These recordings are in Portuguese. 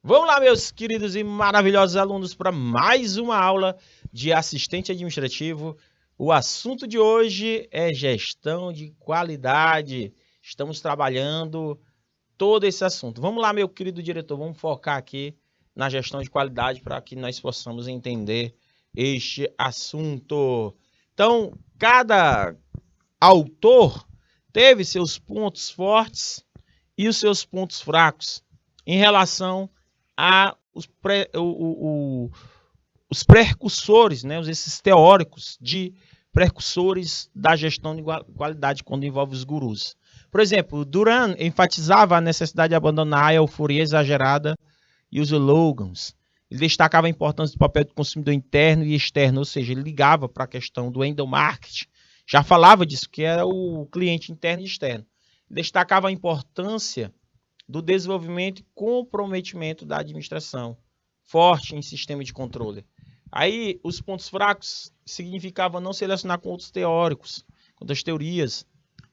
Vamos lá, meus queridos e maravilhosos alunos, para mais uma aula de assistente administrativo. O assunto de hoje é gestão de qualidade. Estamos trabalhando todo esse assunto. Vamos lá, meu querido diretor, vamos focar aqui na gestão de qualidade para que nós possamos entender este assunto. Então, cada autor teve seus pontos fortes e os seus pontos fracos em relação a os precursores, né, esses teóricos de precursores da gestão de qualidade quando envolve os gurus. Por exemplo, Duran enfatizava a necessidade de abandonar a euforia exagerada e os slogans. Ele destacava a importância do papel do consumidor interno e externo, ou seja, ele ligava para a questão do endomarketing. Já falava disso, que era o cliente interno e externo. Ele destacava a importância do desenvolvimento e comprometimento da administração, forte em sistema de controle. Aí, os pontos fracos significavam não se relacionar com outros teóricos, com outras teorias,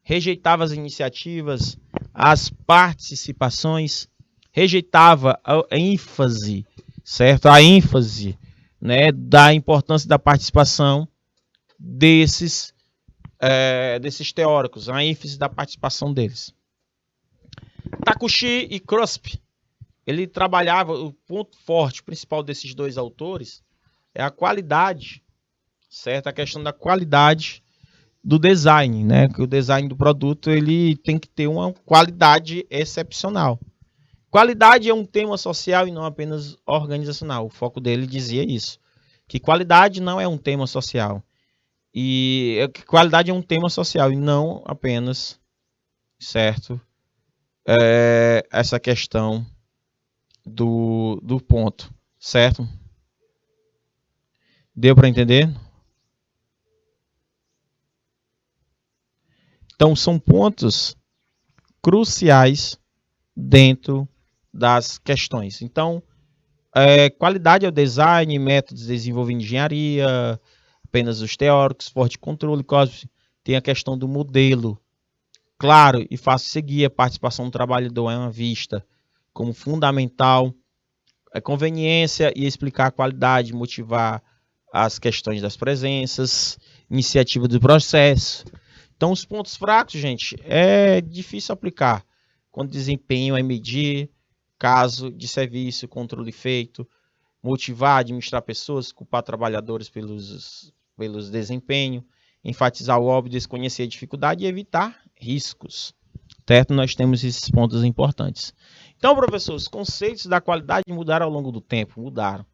rejeitava as iniciativas, as participações, rejeitava a ênfase, certo? A ênfase, né, da importância da participação desses teóricos, a ênfase da participação deles. Takushi e Kruspe, ele trabalhava, o ponto forte principal desses dois autores é a qualidade, certo? A questão da qualidade do design, né? Que o design do produto ele tem que ter uma qualidade excepcional. Qualidade é um tema social e não apenas organizacional. O foco dele dizia isso, que qualidade não é um tema social. E qualidade é um tema social e não apenas, certo? Essa questão do ponto, certo? Deu para entender? Então, são pontos cruciais dentro das questões. Então, qualidade é o design, métodos de desenvolver engenharia, apenas os teóricos, forte controle, tem a questão do modelo. Claro e fácil de seguir, a participação do trabalhador é uma vista como fundamental, a conveniência e explicar a qualidade, motivar as questões das presenças, iniciativa do processo. Então, os pontos fracos, gente, é difícil aplicar. Quando desempenho é medir, caso de serviço, controle feito, motivar, administrar pessoas, culpar trabalhadores pelos desempenho, enfatizar o óbvio, desconhecer a dificuldade e evitar riscos. Certo? Nós temos esses pontos importantes. Então, professor, os conceitos da qualidade mudaram ao longo do tempo, mudaram.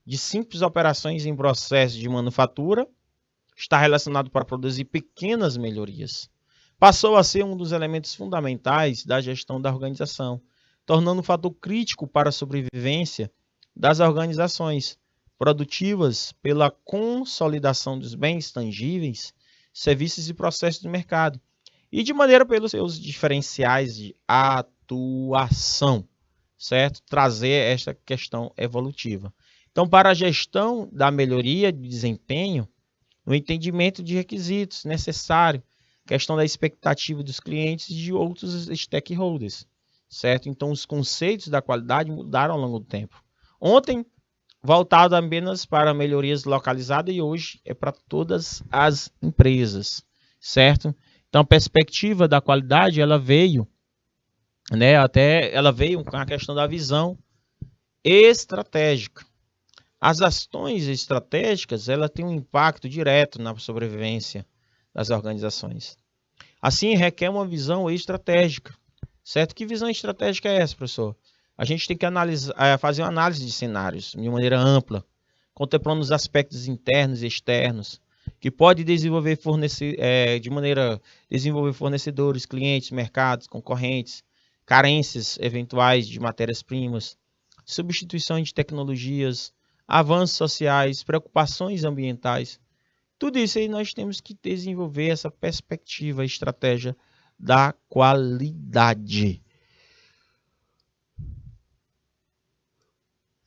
De simples operações em processo de manufatura, está relacionado para produzir pequenas melhorias. Passou a ser um dos elementos fundamentais da gestão da organização, tornando um fator crítico para a sobrevivência das organizações produtivas pela consolidação dos bens tangíveis, serviços e processos do mercado, e de maneira pelos seus diferenciais de atuação, certo? Trazer esta questão evolutiva. Então, para a gestão da melhoria de desempenho, o entendimento de requisitos necessários, questão da expectativa dos clientes e de outros stakeholders, certo? Então, os conceitos da qualidade mudaram ao longo do tempo. Ontem, voltado apenas para melhorias localizadas e hoje é para todas as empresas, certo? Então, a perspectiva da qualidade, ela veio, né? Ela veio com a questão da visão estratégica. As ações estratégicas, ela tem um impacto direto na sobrevivência das organizações. Assim, requer uma visão estratégica, certo? Que visão estratégica é essa, professor? A gente tem que fazer uma análise de cenários de maneira ampla, contemplando os aspectos internos e externos, que pode desenvolver fornecedores, clientes, mercados, concorrentes, carências eventuais de matérias-primas, substituição de tecnologias, avanços sociais, preocupações ambientais. Tudo isso aí nós temos que desenvolver essa perspectiva, estratégia da qualidade.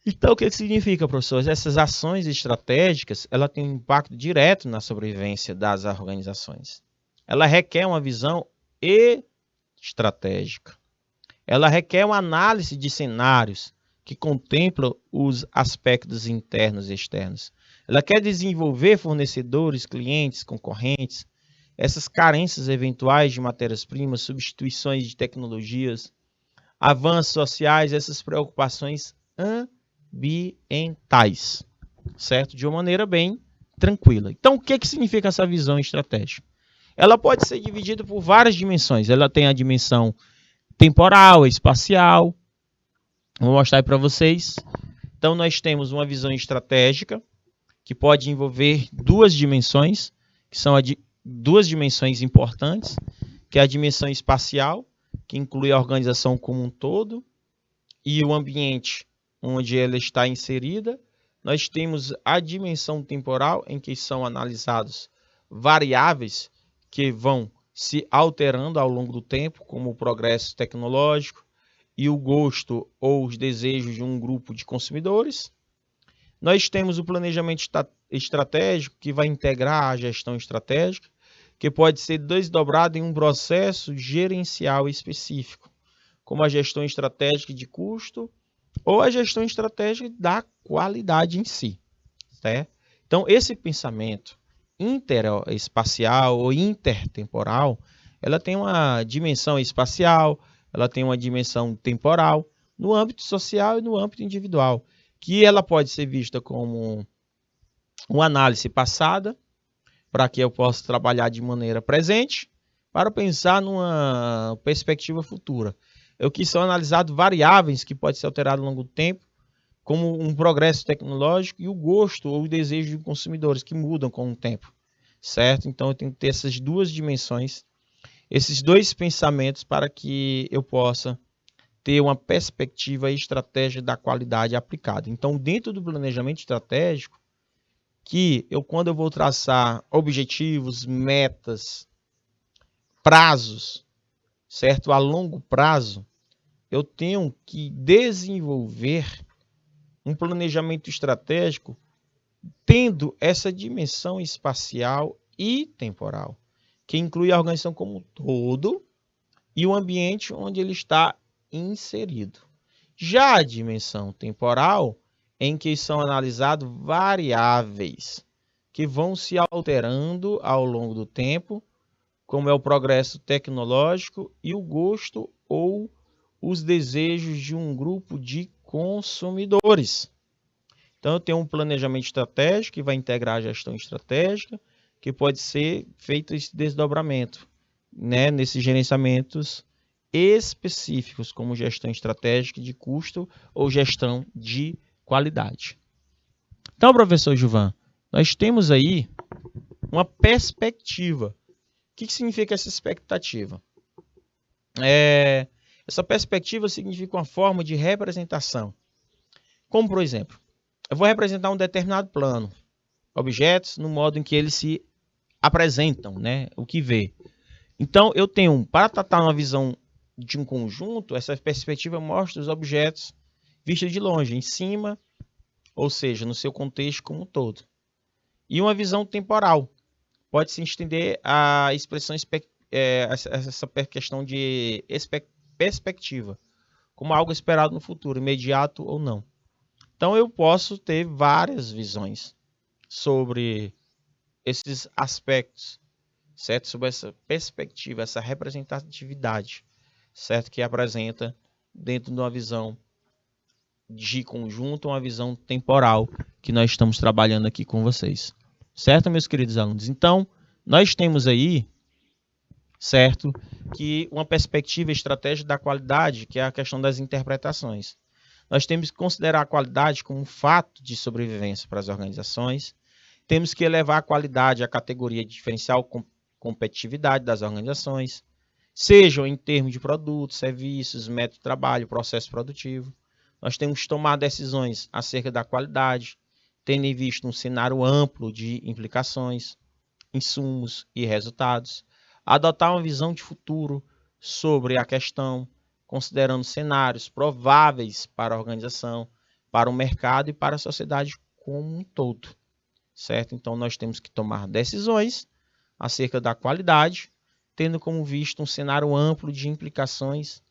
Então, o que significa, professores? Essas ações estratégicas, ela tem um impacto direto na sobrevivência das organizações. Ela requer uma visão estratégica. Ela requer uma análise de cenários que contemplam os aspectos internos e externos. Ela quer desenvolver fornecedores, clientes, concorrentes, essas carências eventuais de matérias-primas, substituições de tecnologias, avanços sociais, essas preocupações ambientais, certo? De uma maneira bem tranquila. Então, o que significa essa visão estratégica? Ela pode ser dividida por várias dimensões. Ela tem a dimensão temporal, espacial. Vou mostrar aí para vocês. Então, nós temos uma visão estratégica que pode envolver duas dimensões, que são duas dimensões importantes, que é a dimensão espacial, que inclui a organização como um todo, e o ambiente onde ela está inserida. Nós temos a dimensão temporal, em que são analisados variáveis que vão se alterando ao longo do tempo, como o progresso tecnológico e o gosto ou os desejos de um grupo de consumidores. Nós temos o planejamento estratégico, que vai integrar a gestão estratégica, que pode ser desdobrado em um processo gerencial específico, como a gestão estratégica de custo ou a gestão estratégica da qualidade em si. Certo? Então, esse pensamento interespacial ou intertemporal, ela tem uma dimensão espacial, ela tem uma dimensão temporal, no âmbito social e no âmbito individual, que ela pode ser vista como uma análise passada, para que eu possa trabalhar de maneira presente, para pensar numa perspectiva futura. O que são analisados variáveis que podem ser alteradas ao longo do tempo, como um progresso tecnológico e o gosto ou o desejo de consumidores que mudam com o tempo, certo? Então eu tenho que ter essas duas dimensões, esses dois pensamentos para que eu possa ter uma perspectiva e estratégia da qualidade aplicada. Então, dentro do planejamento estratégico, quando eu vou traçar objetivos, metas, prazos, certo? A longo prazo, eu tenho que desenvolver um planejamento estratégico tendo essa dimensão espacial e temporal, que inclui a organização como um todo e o ambiente onde ele está inserido. Já a dimensão temporal, em que são analisados variáveis que vão se alterando ao longo do tempo, como é o progresso tecnológico e o gosto ou os desejos de um grupo de consumidores. Então, eu tenho um planejamento estratégico que vai integrar a gestão estratégica, que pode ser feito esse desdobramento, né, nesses gerenciamentos específicos, como gestão estratégica de custo ou gestão de qualidade. Então, professor Gilvan, nós temos aí uma perspectiva. O que significa essa expectativa? Essa perspectiva significa uma forma de representação. Como, por exemplo, eu vou representar um determinado plano, objetos, no modo em que eles se apresentam, né? O que vê. Então, eu tenho, para tratar uma visão de um conjunto, essa perspectiva mostra os objetos vistos de longe, em cima, ou seja, no seu contexto como um todo. E uma visão temporal. Pode-se estender a expressão, essa questão de perspectiva, como algo esperado no futuro, imediato ou não. Então, eu posso ter várias visões sobre esses aspectos, certo? Sobre essa perspectiva, essa representatividade, certo? Que apresenta dentro de uma visão de conjunto, uma visão temporal que nós estamos trabalhando aqui com vocês. Certo, meus queridos alunos? Então, nós temos aí, certo, que uma perspectiva estratégica da qualidade, que é a questão das interpretações. Nós temos que considerar a qualidade como um fato de sobrevivência para as organizações. Temos que elevar a qualidade à categoria de diferencial competitividade das organizações, sejam em termos de produtos, serviços, método de trabalho, processo produtivo. Nós temos que tomar decisões acerca da qualidade, tendo em vista um cenário amplo de implicações, insumos e resultados. Adotar uma visão de futuro sobre a questão, considerando cenários prováveis para a organização, para o mercado e para a sociedade como um todo, certo? Então, nós temos que tomar decisões acerca da qualidade, tendo como visto um cenário amplo de implicações,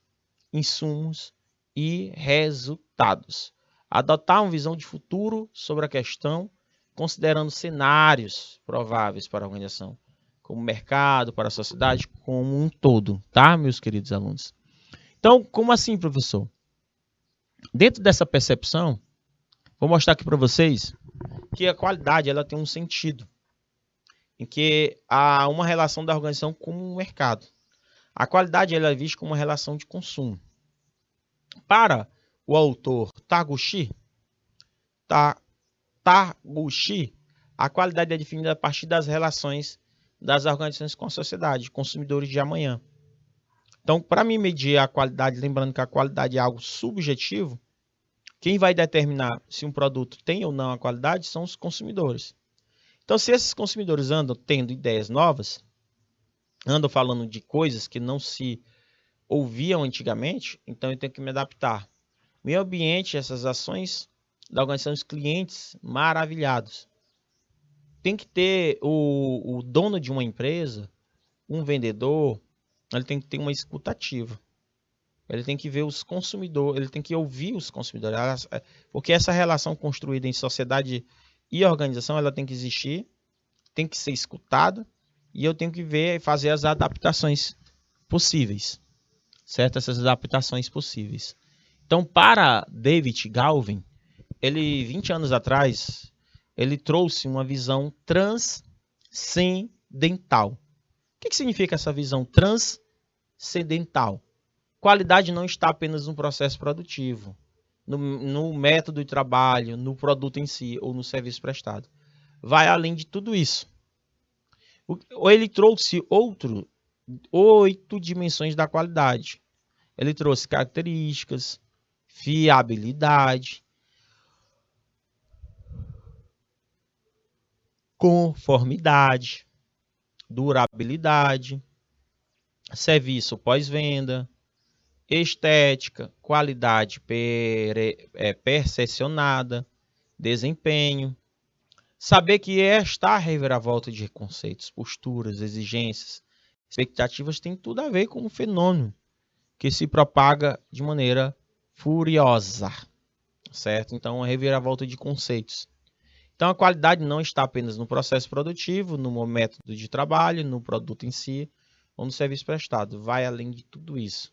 insumos e resultados. Adotar uma visão de futuro sobre a questão, considerando cenários prováveis para a organização, como mercado, para a sociedade como um todo, tá, meus queridos alunos? Então, como assim, professor? Dentro dessa percepção, vou mostrar aqui para vocês que a qualidade ela tem um sentido, em que há uma relação da organização com o mercado. A qualidade ela é vista como uma relação de consumo. Para o autor Taguchi, a qualidade é definida a partir das relações das organizações com a sociedade, consumidores de amanhã. Então, para mim medir a qualidade, lembrando que a qualidade é algo subjetivo, quem vai determinar se um produto tem ou não a qualidade são os consumidores. Então, se esses consumidores andam tendo ideias novas, andam falando de coisas que não se ouviam antigamente, então eu tenho que me adaptar. Meio ambiente, essas ações da organização dos clientes maravilhados. Tem que ter o dono de uma empresa, um vendedor, ele tem que ter uma escutativa. Ele tem que ver os consumidores, ele tem que ouvir os consumidores. Porque essa relação construída em sociedade e organização, ela tem que existir, tem que ser escutada, e eu tenho que ver e fazer as adaptações possíveis. Certo? Essas adaptações possíveis. Então, para David Galvin, ele, 20 anos atrás, ele trouxe uma visão transcendental. O que significa essa visão transcendental? Qualidade não está apenas no processo produtivo, no método de trabalho, no produto em si ou no serviço prestado. Vai além de tudo isso. Ele trouxe 8 dimensões da qualidade. Ele trouxe características, fiabilidade, conformidade, durabilidade, serviço pós-venda, estética, qualidade percepcionada, desempenho. Saber que esta reviravolta de conceitos, posturas, exigências, expectativas tem tudo a ver com um fenômeno que se propaga de maneira furiosa, certo? Então, a reviravolta de conceitos. Então, a qualidade não está apenas no processo produtivo, no método de trabalho, no produto em si, ou no serviço prestado. Vai além de tudo isso.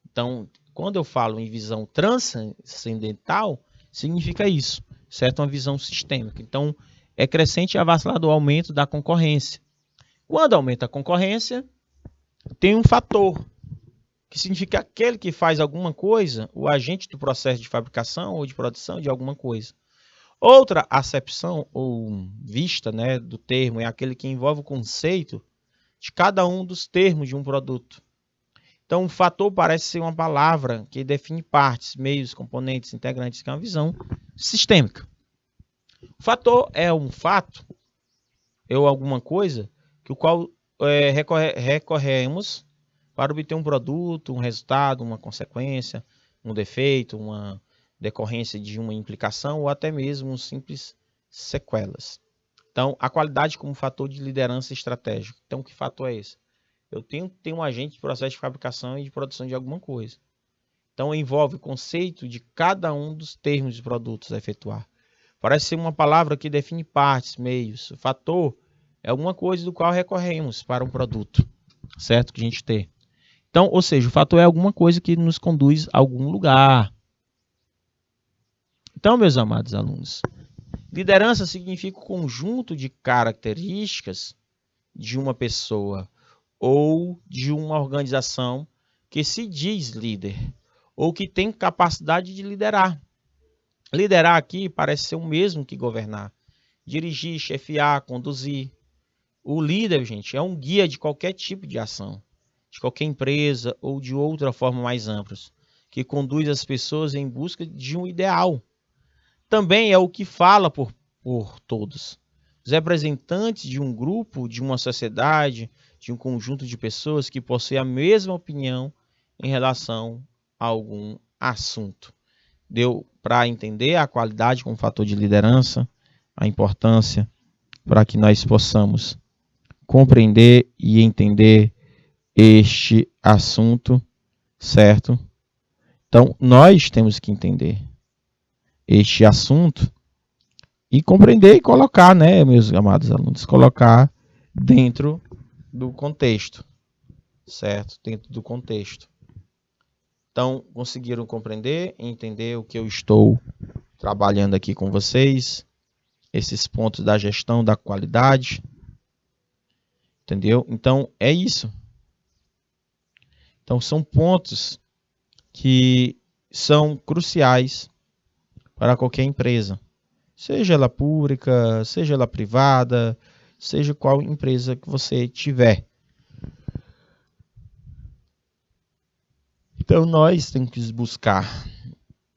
Então, quando eu falo em visão transcendental, significa isso, certo? Uma visão sistêmica. Então, é crescente e avassalador o aumento da concorrência. Quando aumenta a concorrência, tem um fator, que significa aquele que faz alguma coisa, o agente do processo de fabricação ou de produção de alguma coisa. Outra acepção ou vista, né, do termo é aquele que envolve o conceito de cada um dos termos de um produto. Então, o fator parece ser uma palavra que define partes, meios, componentes, integrantes, que é uma visão sistêmica. O fator é um fato, ou alguma coisa, que o qual recorremos para obter um produto, um resultado, uma consequência, um defeito, uma decorrência de uma implicação ou até mesmo simples sequelas. Então, a qualidade como fator de liderança estratégica. Então, que fator é esse? Eu tenho que ter um agente de processo de fabricação e de produção de alguma coisa. Então, envolve o conceito de cada um dos termos de produtos a efetuar. Parece ser uma palavra que define partes, meios. O fator é alguma coisa do qual recorremos para um produto, certo? Que a gente tem. Então, ou seja, o fator é alguma coisa que nos conduz a algum lugar. Então, meus amados alunos, liderança significa o conjunto de características de uma pessoa ou de uma organização que se diz líder ou que tem capacidade de liderar. Liderar aqui parece ser o mesmo que governar. Dirigir, chefiar, conduzir. O líder, gente, é um guia de qualquer tipo de ação, de qualquer empresa ou de outra forma mais ampla, que conduz as pessoas em busca de um ideal. Também é o que fala por todos. Os representantes de um grupo, de uma sociedade, de um conjunto de pessoas que possuem a mesma opinião em relação a algum assunto. Deu para entender a qualidade como fator de liderança, a importância para que nós possamos compreender e entender este assunto, certo? Então, nós temos que entender este assunto e compreender e colocar, né, meus amados alunos, colocar dentro do contexto, certo? Dentro do contexto. Então, conseguiram compreender e entender o que eu estou trabalhando aqui com vocês, esses pontos da gestão da qualidade, entendeu? Então, é isso. Então, são pontos que são cruciais para qualquer empresa, seja ela pública, seja ela privada, seja qual empresa que você tiver. Então, nós temos que buscar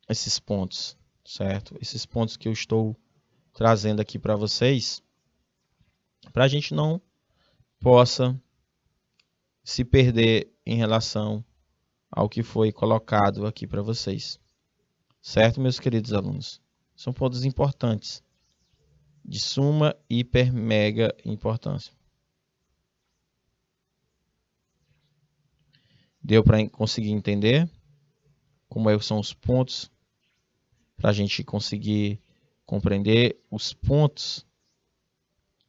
esses pontos, certo? Esses pontos que eu estou trazendo aqui para vocês, para a gente não possa se perder em relação ao que foi colocado aqui para vocês. Certo, meus queridos alunos? São pontos importantes, de suma, hiper, mega importância. Deu para conseguir entender como são os pontos, para a gente conseguir compreender os pontos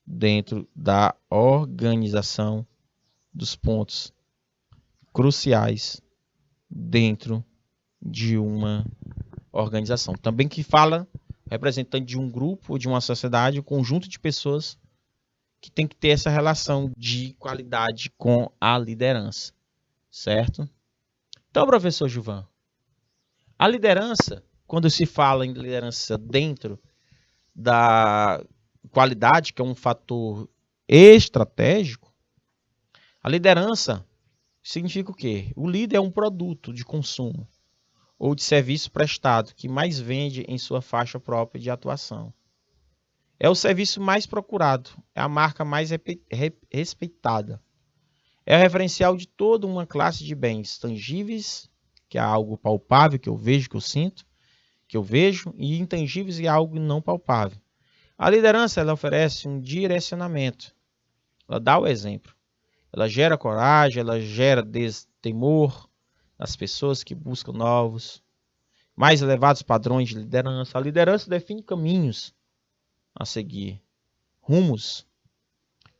dentro da organização dos pontos cruciais dentro de uma organização. Também que fala representante de um grupo ou de uma sociedade, um conjunto de pessoas que tem que ter essa relação de qualidade com a liderança, certo? Então, professor Gilvan, a liderança, quando se fala em liderança dentro da qualidade, que é um fator estratégico, a liderança significa o quê? O líder é um produto de consumo ou de serviço prestado que mais vende em sua faixa própria de atuação. É o serviço mais procurado, é a marca mais respeitada. É o referencial de toda uma classe de bens tangíveis, que é algo palpável, que eu vejo, que eu sinto, que eu vejo, e intangíveis, que é algo não palpável. A liderança, ela oferece um direcionamento, ela dá o exemplo, ela gera coragem, ela gera destemor nas pessoas que buscam novos, mais elevados padrões de liderança. A liderança define caminhos a seguir, rumos.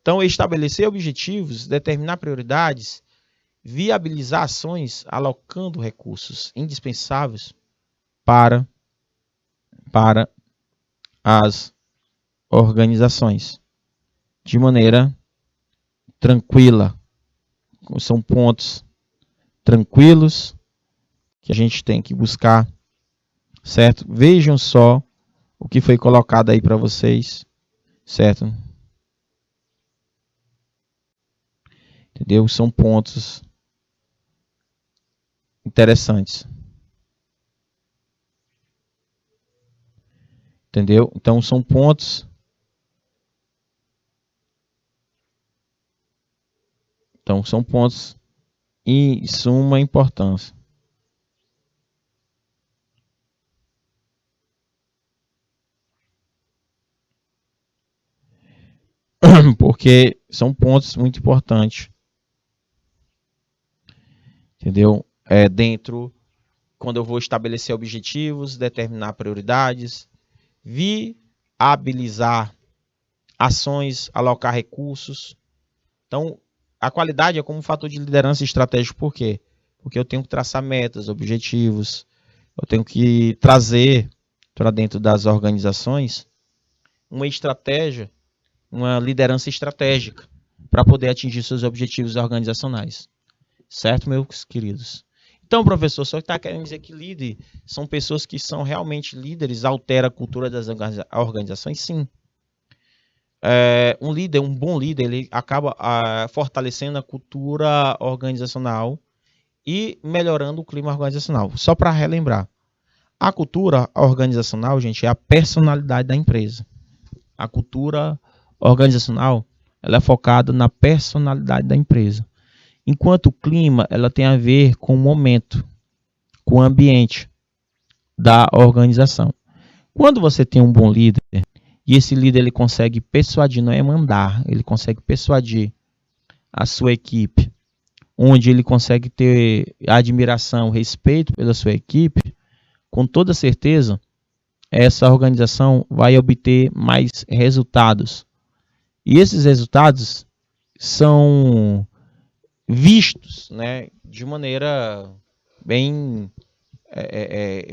Então, estabelecer objetivos, determinar prioridades, viabilizar ações, alocando recursos indispensáveis para as organizações, de maneira tranquila. São pontos tranquilos que a gente tem que buscar, certo? Vejam só o que foi colocado aí para vocês, certo? Entendeu? São pontos interessantes. Entendeu? Então são pontos. Então são pontos em suma importância. Porque são pontos muito importantes. Entendeu? Dentro, quando eu vou estabelecer objetivos, determinar prioridades, viabilizar ações, alocar recursos. Então, a qualidade é como um fator de liderança estratégico. Por quê? Porque eu tenho que traçar metas, objetivos, eu tenho que trazer para dentro das organizações uma estratégia, uma liderança estratégica para poder atingir seus objetivos organizacionais. Certo, meus queridos? Então, professor, só está querendo dizer que líder são pessoas que são realmente líderes, altera a cultura das organizações? Sim. Um líder, um bom líder, ele acaba fortalecendo a cultura organizacional e melhorando o clima organizacional. Só para relembrar, a cultura organizacional, gente, é a personalidade da empresa. A cultura organizacional, ela é focada na personalidade da empresa. Enquanto o clima, ela tem a ver com o momento, com o ambiente. da organização. Quando você tem um bom líder, e esse líder ele consegue persuadir, não é mandar, ele consegue persuadir a sua equipe, onde ele consegue ter admiração, respeito pela sua equipe, com toda certeza, essa organização vai obter mais resultados. E esses resultados são vistos, né, de maneira bem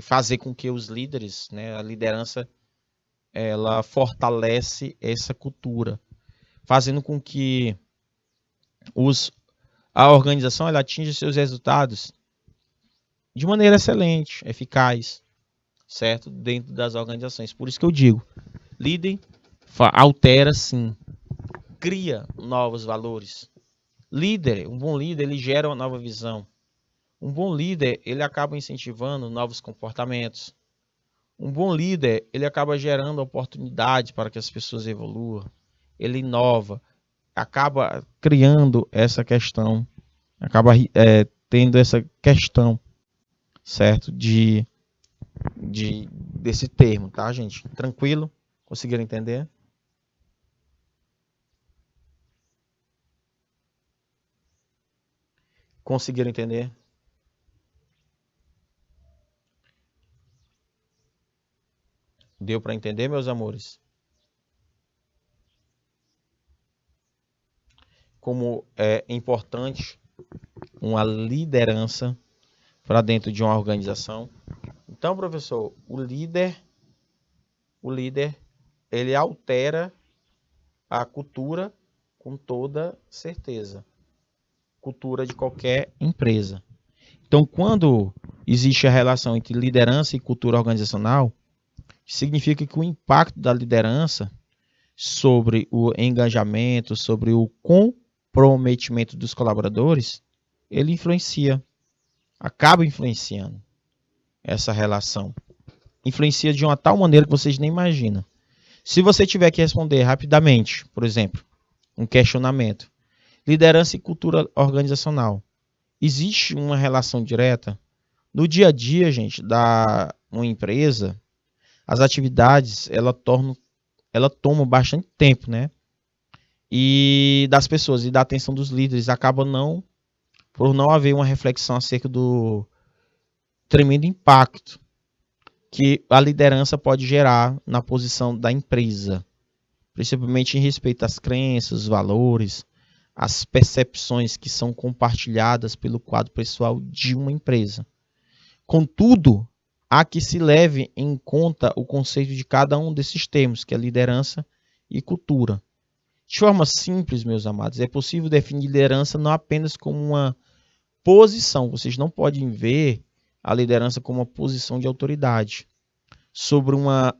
fazer com que os líderes, né, a liderança, ela fortalece essa cultura, fazendo com que a organização ela atinja seus resultados de maneira excelente, eficaz, certo? Dentro das organizações. Por isso que eu digo, líder altera sim, cria novos valores. Líder, um bom líder, ele gera uma nova visão. Um bom líder, ele acaba incentivando novos comportamentos. Um bom líder, ele acaba gerando oportunidades para que as pessoas evoluam. Ele inova, acaba criando essa questão, acaba tendo essa questão, certo? Desse termo, tá, gente? Tranquilo? Conseguiram entender? Conseguiram entender? Deu para entender, meus amores? Como é importante uma liderança para dentro de uma organização. Então, professor, o líder, ele altera a cultura com toda certeza. Cultura de qualquer empresa. Então, quando existe a relação entre liderança e cultura organizacional, significa que o impacto da liderança sobre o engajamento, sobre o comprometimento dos colaboradores, ele acaba influenciando essa relação. Influencia de uma tal maneira que vocês nem imaginam. Se você tiver que responder rapidamente, por exemplo, um questionamento, liderança e cultura organizacional, existe uma relação direta? No dia a dia, gente, da uma empresa, as atividades, ela toma bastante tempo, né? E das pessoas e da atenção dos líderes acaba por não haver uma reflexão acerca do tremendo impacto que a liderança pode gerar na posição da empresa, principalmente em respeito às crenças, os valores, as percepções que são compartilhadas pelo quadro pessoal de uma empresa. Contudo, há que se leve em conta o conceito de cada um desses termos, que é liderança e cultura. De forma simples, meus amados, é possível definir liderança não apenas como uma posição. Vocês não podem ver a liderança como uma posição de autoridade, sobre uma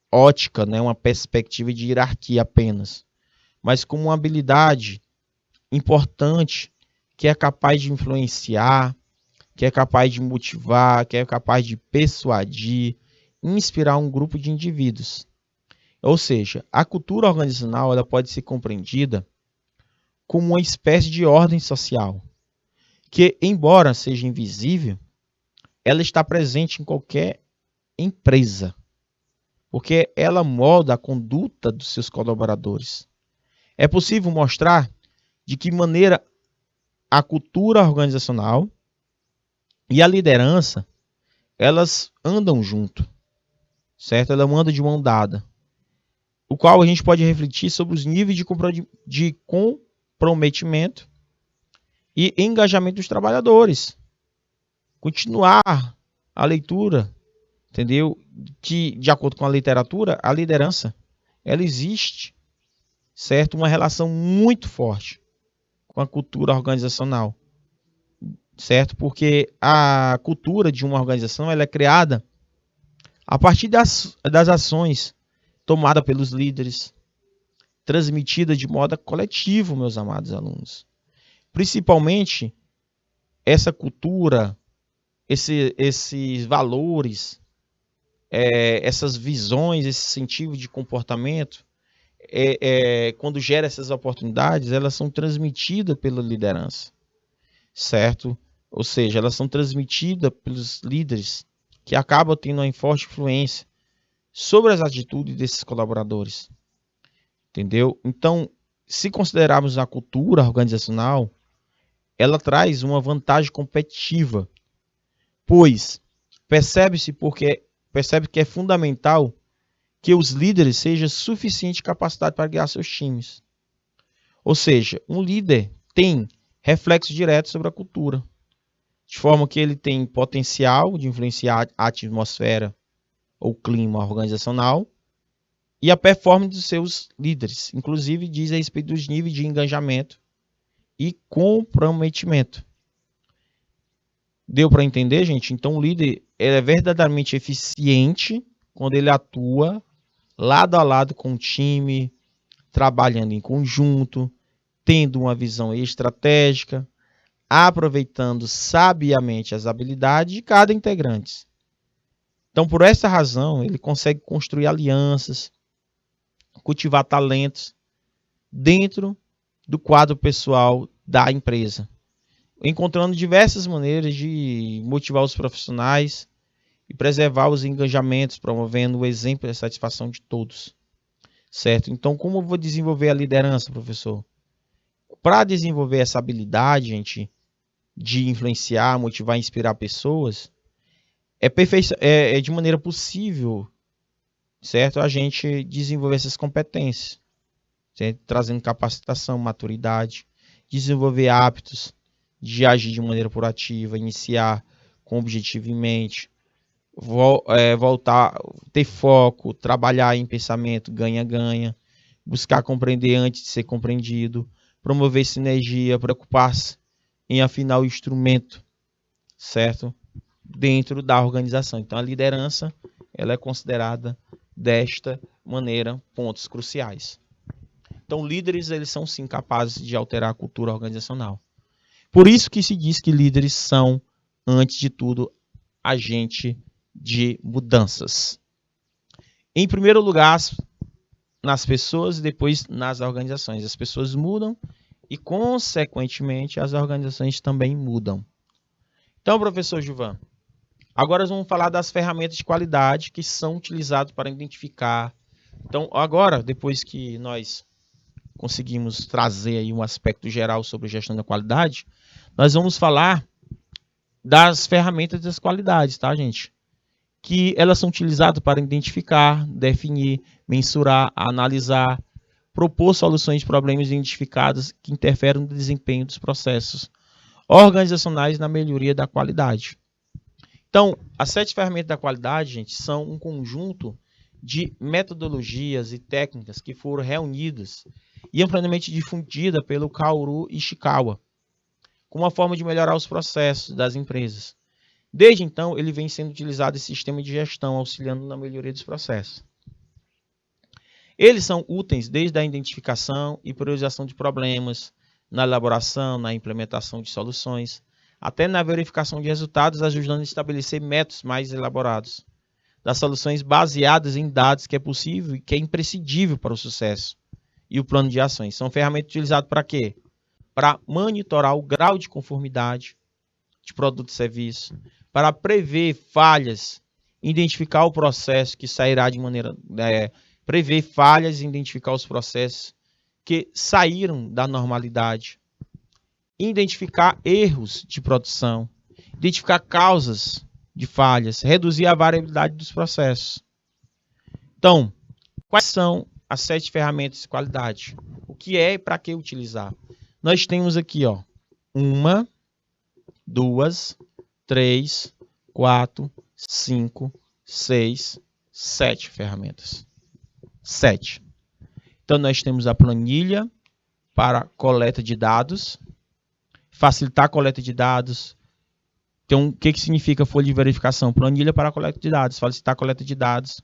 ótica, né, uma perspectiva de hierarquia apenas, mas como uma habilidade importante que é capaz de influenciar, que é capaz de motivar, que é capaz de persuadir, inspirar um grupo de indivíduos. Ou seja, a cultura organizacional ela pode ser compreendida como uma espécie de ordem social, que, embora seja invisível, ela está presente em qualquer empresa, porque ela molda a conduta dos seus colaboradores. É possível mostrar de que maneira a cultura organizacional e a liderança, elas andam junto, certo? Elas andam de mão dada, o qual a gente pode refletir sobre os níveis de comprometimento e engajamento dos trabalhadores. Continuar a leitura, entendeu? Que, de acordo com a literatura, a liderança, ela existe, certo? Uma relação muito forte com a cultura organizacional, certo? Porque a cultura de uma organização ela é criada a partir das ações tomadas pelos líderes, transmitida de modo coletivo, meus amados alunos. Principalmente essa cultura, esses valores, essas visões, esse sentido de comportamento, quando gera essas oportunidades, elas são transmitidas pela liderança, certo? Ou seja, elas são transmitidas pelos líderes que acaba tendo uma forte influência sobre as atitudes desses colaboradores. Entendeu? Então, se considerarmos a cultura organizacional, ela traz uma vantagem competitiva, pois percebe que é fundamental que os líderes sejam suficientemente capacitados para guiar seus times. Ou seja, um líder tem reflexo direto sobre a cultura, de forma que ele tem potencial de influenciar a atmosfera ou clima organizacional e a performance dos seus líderes. Inclusive, diz a respeito dos níveis de engajamento e comprometimento. Deu para entender, gente? Então, o líder é verdadeiramente eficiente quando ele atua lado a lado com o time, trabalhando em conjunto, tendo uma visão estratégica, aproveitando sabiamente as habilidades de cada integrante. Então, por essa razão, ele consegue construir alianças, cultivar talentos dentro do quadro pessoal da empresa, encontrando diversas maneiras de motivar os profissionais e preservar os engajamentos, promovendo o exemplo e a satisfação de todos. Certo? Então, como eu vou desenvolver a liderança, professor? Para desenvolver essa habilidade, gente, de influenciar, motivar, inspirar pessoas, é de maneira possível, certo? A gente desenvolver essas competências, certo? Trazendo capacitação, maturidade, desenvolver hábitos de agir de maneira proativa, iniciar com objetivo em mente, voltar, ter foco, trabalhar em pensamento ganha-ganha, buscar compreender antes de ser compreendido, promover sinergia, preocupar-se em afinar o instrumento, certo? Dentro da organização. Então, a liderança ela é considerada desta maneira pontos cruciais. Então, líderes eles são sim capazes de alterar a cultura organizacional. Por isso que se diz que líderes são, antes de tudo, agente de mudanças. Em primeiro lugar, nas pessoas e depois nas organizações. As pessoas mudam e, consequentemente, as organizações também mudam. Então, professor Gilvan, agora nós vamos falar das ferramentas de qualidade que são utilizadas para identificar. Então, agora, depois que nós conseguimos trazer aí um aspecto geral sobre gestão da qualidade, nós vamos falar das ferramentas das qualidades, tá, gente? Que elas são utilizadas para identificar, definir, mensurar, analisar, propor soluções de problemas identificados que interferem no desempenho dos processos organizacionais na melhoria da qualidade. Então, as 7 ferramentas da qualidade, gente, são um conjunto de metodologias e técnicas que foram reunidas e amplamente difundidas pelo Kaoru Ishikawa, como uma forma de melhorar os processos das empresas. Desde então, ele vem sendo utilizado esse sistema de gestão, auxiliando na melhoria dos processos. Eles são úteis desde a identificação e priorização de problemas, na elaboração, na implementação de soluções, até na verificação de resultados, ajudando a estabelecer métodos mais elaborados, das soluções baseadas em dados que é possível e que é imprescindível para o sucesso, e o plano de ações. São ferramentas utilizadas para quê? Para monitorar o grau de conformidade de produto e serviço, para prever falhas, identificar o processo que sairá de maneira... prever falhas e identificar os processos que saíram da normalidade, identificar erros de produção, identificar causas de falhas, reduzir a variabilidade dos processos. Então, quais são as 7 ferramentas de qualidade? O que é e para que utilizar? Nós temos aqui, ó, 1, 2, 3, 4, 5, 6, 7 ferramentas. 7. Então, nós temos a planilha para coleta de dados, facilitar a coleta de dados. Então, o que significa folha de verificação? Planilha para a coleta de dados, facilitar a coleta de dados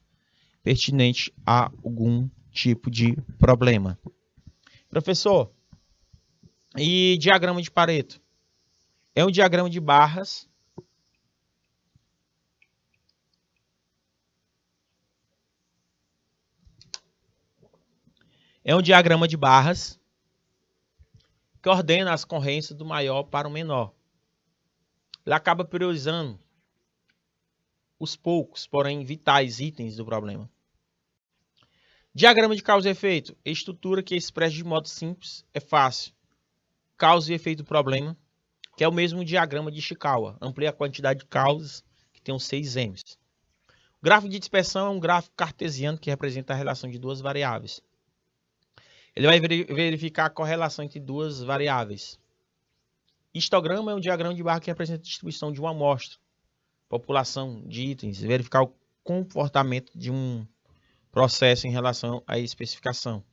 pertinente a algum tipo de problema. Professor, e diagrama de Pareto? É um diagrama de barras que ordena as correntes do maior para o menor. Ele acaba priorizando os poucos, porém vitais itens do problema. Diagrama de causa e efeito. Estrutura que expressa de modo simples, é fácil. Causa e efeito do problema, que é o mesmo diagrama de Ishikawa. Amplia a quantidade de causas, que tem os 6 M's. O gráfico de dispersão é um gráfico cartesiano que representa a relação de duas variáveis. Ele vai verificar a correlação entre duas variáveis. Histograma é um diagrama de barra que representa a distribuição de uma amostra, população de itens, verificar o comportamento de um processo em relação à especificação.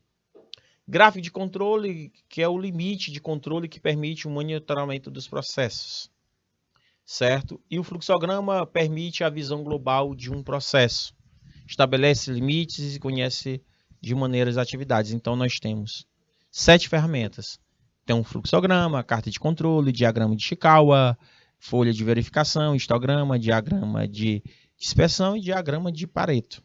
Gráfico de controle, que é o limite de controle que permite o monitoramento dos processos, certo? E o fluxograma permite a visão global de um processo, estabelece limites e conhece de maneira as atividades. Então, nós temos 7 ferramentas. Tem um fluxograma, carta de controle, diagrama de Ishikawa, folha de verificação, histograma, diagrama de dispersão e diagrama de Pareto.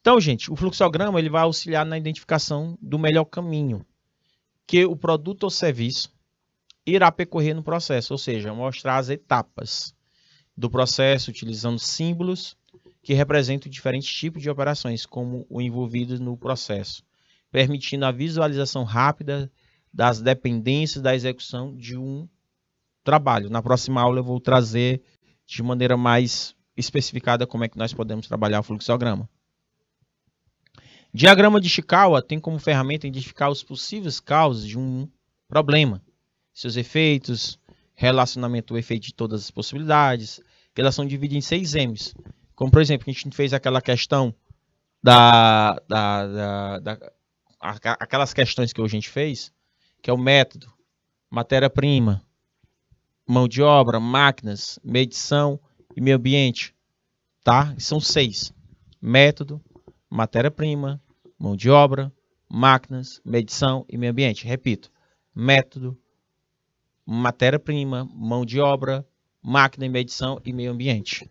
Então, gente, o fluxograma ele vai auxiliar na identificação do melhor caminho que o produto ou serviço irá percorrer no processo, ou seja, mostrar as etapas do processo utilizando símbolos que representam diferentes tipos de operações, como o envolvido no processo, permitindo a visualização rápida das dependências da execução de um trabalho. Na próxima aula eu vou trazer de maneira mais especificada como é que nós podemos trabalhar o fluxograma. Diagrama de Ishikawa tem como ferramenta identificar os possíveis causas de um problema, seus efeitos, relacionamento ao efeito de todas as possibilidades, que elas são divididas em 6 M's. Como, por exemplo, a gente fez aquela questão aquelas questões que a gente fez, que é o método, matéria-prima, mão de obra, máquinas, medição e meio ambiente. Tá? São 6. Método, matéria-prima, mão de obra, máquinas, medição e meio ambiente. Repito, método, matéria-prima, mão de obra, máquina, medição e meio ambiente.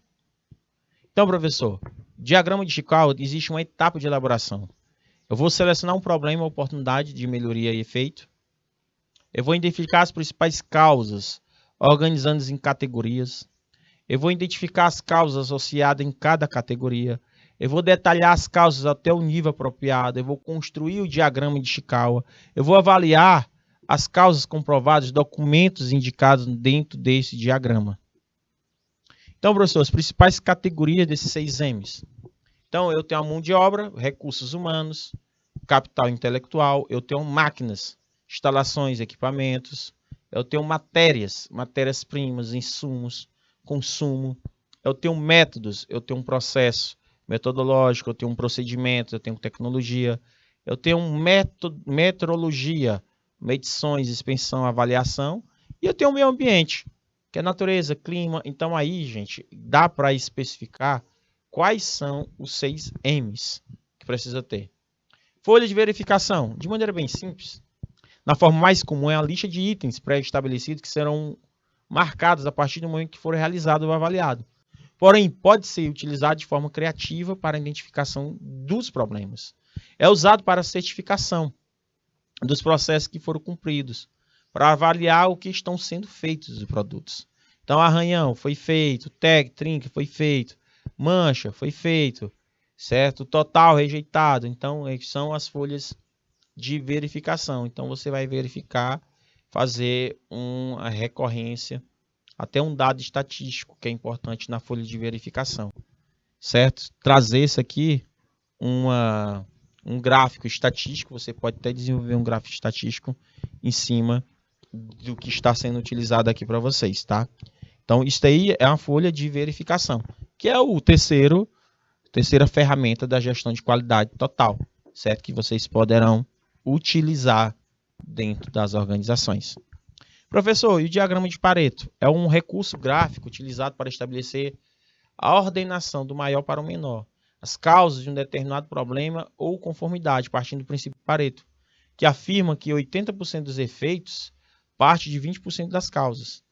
Então, professor, diagrama de Ishikawa existe uma etapa de elaboração. Eu vou selecionar um problema, oportunidade de melhoria e efeito. Eu vou identificar as principais causas, organizando-as em categorias. Eu vou identificar as causas associadas em cada categoria. Eu vou detalhar as causas até o nível apropriado. Eu vou construir o diagrama de Ishikawa. Eu vou avaliar as causas comprovadas, documentos indicados dentro desse diagrama. Então, professor, as principais categorias desses 6 M's. Então, eu tenho a mão de obra, recursos humanos, capital intelectual, eu tenho máquinas, instalações, equipamentos, eu tenho matérias-primas, insumos, consumo, eu tenho métodos, eu tenho um processo metodológico, eu tenho um procedimento, eu tenho tecnologia, eu tenho metrologia, medições, inspeção, avaliação, e eu tenho o meio ambiente, que é natureza, clima. Então aí, gente, dá para especificar quais são os 6 M's que precisa ter. Folha de verificação, de maneira bem simples. Na forma mais comum é a lista de itens pré-estabelecidos que serão marcados a partir do momento que for realizado ou avaliado. Porém, pode ser utilizado de forma criativa para a identificação dos problemas. É usado para a certificação dos processos que foram cumpridos, para avaliar o que estão sendo feitos os produtos. Então, arranhão foi feito, tag, trinca foi feito, mancha foi feito, certo? Total rejeitado. Então, são as folhas de verificação. Então, você vai verificar, fazer uma recorrência, até um dado estatístico que é importante na folha de verificação, certo? Trazer isso aqui, um gráfico estatístico, você pode até desenvolver um gráfico estatístico em cima do que está sendo utilizado aqui para vocês, tá? Então, isso aí é uma folha de verificação, que é o terceira ferramenta da gestão de qualidade total, certo? Que vocês poderão utilizar dentro das organizações. Professor, e o diagrama de Pareto? É um recurso gráfico utilizado para estabelecer a ordenação do maior para o menor, as causas de um determinado problema ou conformidade, partindo do princípio de Pareto, que afirma que 80% dos efeitos parte de 20% das causas.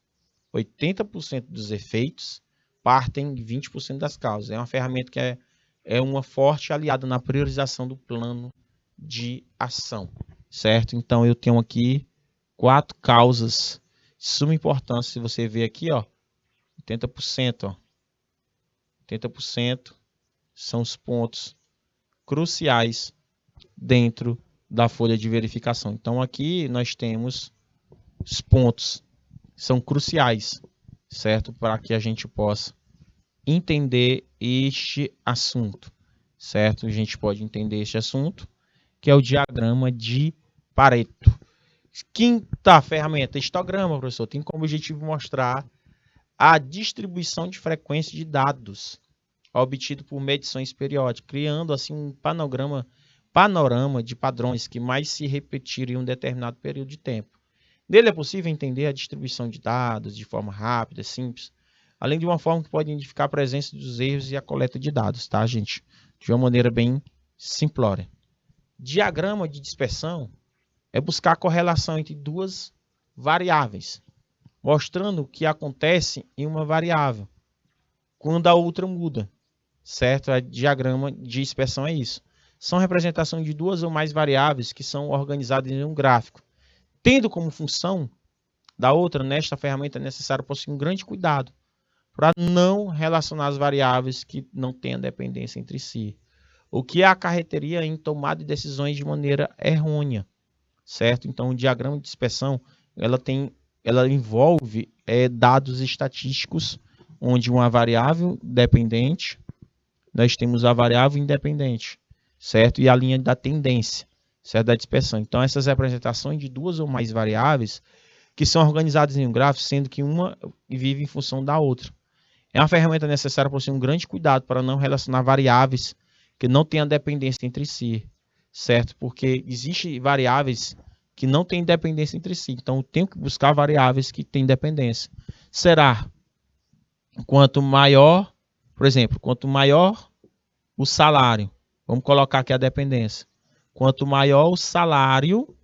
80% dos efeitos partem de 20% das causas. É uma ferramenta que é uma forte aliada na priorização do plano de ação, certo? Então, eu tenho aqui 4 causas de suma importância. Se você ver aqui, ó, 80%, ó, 80% são os pontos cruciais dentro da folha de verificação. Então, aqui nós temos os pontos que são cruciais, certo? Para que a gente possa entender este assunto, certo? A gente pode entender este assunto, que é o diagrama de Pareto. Quinta ferramenta, histograma, professor, tem como objetivo mostrar a distribuição de frequência de dados obtido por medições periódicas, criando assim um panorama de padrões que mais se repetiram em um determinado período de tempo. Nele é possível entender a distribuição de dados de forma rápida, simples, além de uma forma que pode identificar a presença dos erros e a coleta de dados, tá, gente? De uma maneira bem simplória. Diagrama de dispersão é buscar a correlação entre duas variáveis, mostrando o que acontece em uma variável quando a outra muda, certo? O diagrama de dispersão é isso. São representações de duas ou mais variáveis que são organizadas em um gráfico. Tendo como função da outra, nesta ferramenta é necessário possuir um grande cuidado para não relacionar as variáveis que não tenham dependência entre si, o que acarretaria em tomada de decisões de maneira errônea, certo? Então, o diagrama de dispersão ela envolve dados estatísticos, onde uma variável dependente, nós temos a variável independente, certo? E a linha da tendência, certo? Da dispersão. Então, essas representações de duas ou mais variáveis que são organizadas em um gráfico, sendo que uma vive em função da outra. É uma ferramenta necessária por ser um grande cuidado para não relacionar variáveis que não tenham dependência entre si, certo? Porque existem variáveis que não têm dependência entre si. Então, eu tenho que buscar variáveis que têm dependência. Será quanto maior, por exemplo, quanto maior o salário, vamos colocar aqui a dependência. Quanto maior o salário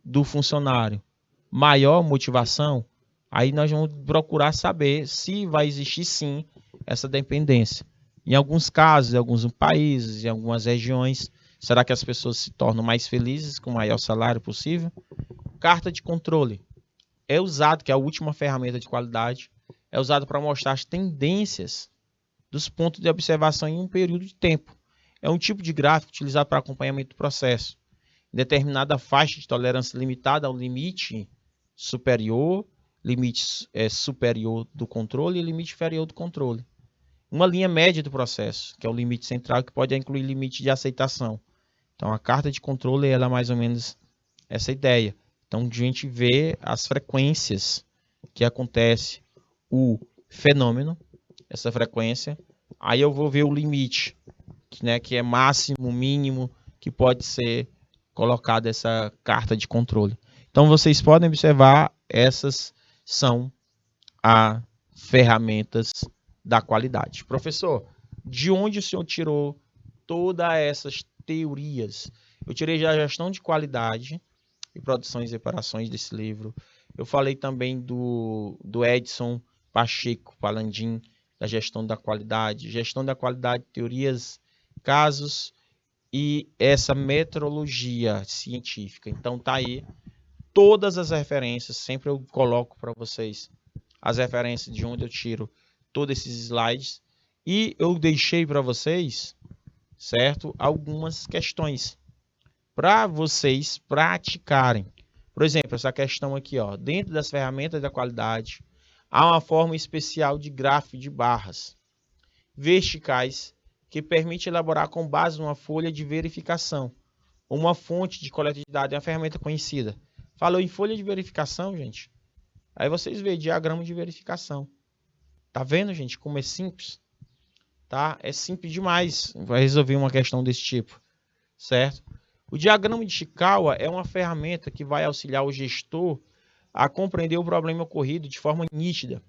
do funcionário, maior motivação, aí nós vamos procurar saber se vai existir sim essa dependência. Em alguns casos, em alguns países, em algumas regiões, será que as pessoas se tornam mais felizes com o maior salário possível? Carta de controle é usado, que é a última ferramenta de qualidade, é usado para mostrar as tendências dos pontos de observação em um período de tempo. É um tipo de gráfico utilizado para acompanhamento do processo. Determinada faixa de tolerância limitada ao limite superior, limite superior do controle e limite inferior do controle. Uma linha média do processo, que é o limite central, que pode incluir limite de aceitação. Então, a carta de controle ela é mais ou menos essa ideia. Então, a gente vê as frequências que acontece o fenômeno, essa frequência. Aí eu vou ver o limite, que é máximo, mínimo, que pode ser colocado essa carta de controle. Então, vocês podem observar, essas são as ferramentas da qualidade. Professor, de onde o senhor tirou todas essas teorias? Eu tirei da gestão de qualidade e produções e operações desse livro. Eu falei também do Edson Pacheco Palandim, da gestão da qualidade, teorias, casos e essa metodologia científica. Então tá aí todas as referências, sempre eu coloco para vocês as referências de onde eu tiro todos esses slides e eu deixei para vocês, certo, algumas questões para vocês praticarem. Por exemplo, essa questão aqui, ó, dentro das ferramentas da qualidade, há uma forma especial de gráfico de barras verticais que permite elaborar com base numa folha de verificação, uma fonte de coleta de dados, é uma ferramenta conhecida. Falou em folha de verificação, gente. Aí vocês veem diagrama de verificação. Tá vendo, gente, como é simples? Tá? É simples demais. Vai resolver uma questão desse tipo, certo? O diagrama de Chikawa é uma ferramenta que vai auxiliar o gestor a compreender o problema ocorrido de forma nítida,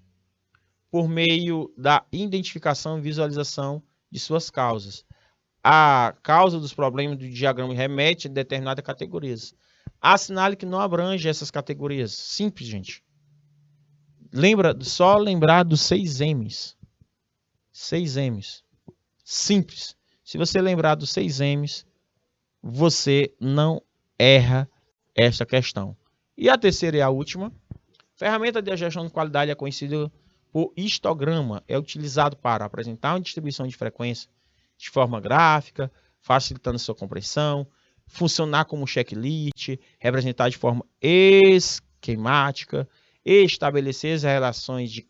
por meio da identificação e visualização de suas causas. A causa dos problemas do diagrama remete a determinadas categorias. Assinale que não abrange essas categorias. Simples, gente. Só lembrar dos 6 M's. 6 M's. Simples. Se você lembrar dos 6 M's, você não erra esta questão. E a terceira e a última. Ferramenta de gestão de qualidade é conhecida O histograma é utilizado para apresentar uma distribuição de frequência de forma gráfica, facilitando sua compreensão, funcionar como checklist, representar de forma esquemática, estabelecer as relações de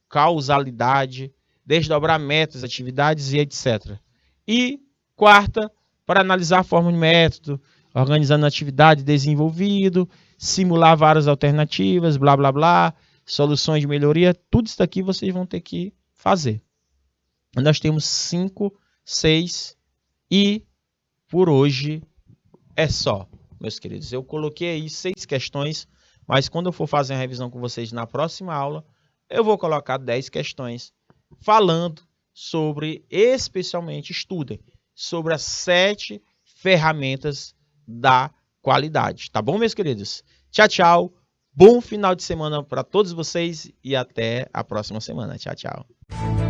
causalidade, desdobrar metas, atividades e etc. E quarta, para analisar a forma de método, organizando a atividade desenvolvido, simular várias alternativas, blá blá blá, soluções de melhoria, tudo isso daqui vocês vão ter que fazer. Nós temos 5, 6 e por hoje é só, meus queridos. Eu coloquei aí 6 questões, mas quando eu for fazer a revisão com vocês na próxima aula, eu vou colocar 10 questões falando sobre, especialmente, estudem sobre as 7 ferramentas da qualidade. Tá bom, meus queridos? Tchau, tchau. Bom final de semana para todos vocês e até a próxima semana. Tchau, tchau.